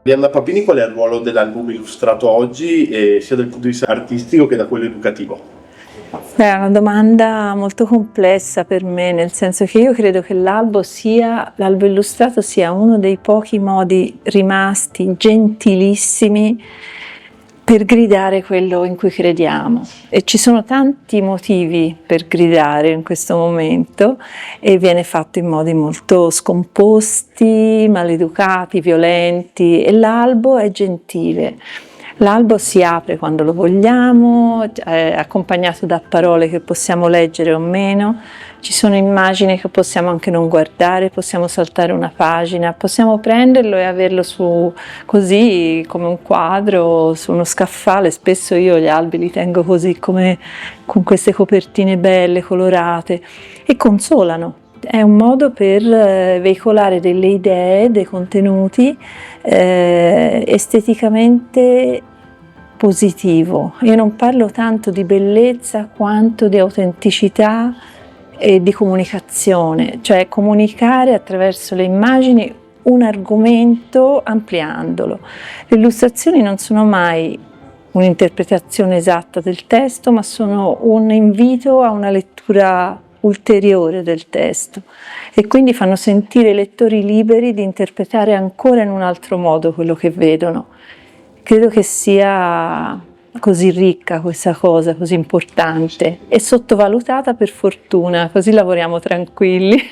Arianna Papini, qual è il ruolo dell'album illustrato oggi, sia dal punto di vista artistico che da quello educativo? È una domanda molto complessa per me, nel senso che io credo che l'albo illustrato sia uno dei pochi modi rimasti gentilissimi per gridare quello in cui crediamo, e ci sono tanti motivi per gridare in questo momento, e viene fatto in modi molto scomposti, maleducati, violenti, e l'albo è gentile. L'albo si apre quando lo vogliamo, è accompagnato da parole che possiamo leggere o meno, ci sono immagini che possiamo anche non guardare, possiamo saltare una pagina, possiamo prenderlo e averlo su, così come un quadro, su uno scaffale. Spesso io gli albi li tengo così, come con queste copertine belle, colorate, e consolano. È un modo per veicolare delle idee, dei contenuti esteticamente positivo. Io non parlo tanto di bellezza quanto di autenticità e di comunicazione, cioè comunicare attraverso le immagini un argomento ampliandolo. Le illustrazioni non sono mai un'interpretazione esatta del testo, ma sono un invito a una lettura ulteriore del testo, e quindi fanno sentire i lettori liberi di interpretare ancora in un altro modo quello che vedono. Credo che sia così ricca questa cosa, così importante, e sottovalutata per fortuna, così lavoriamo tranquilli.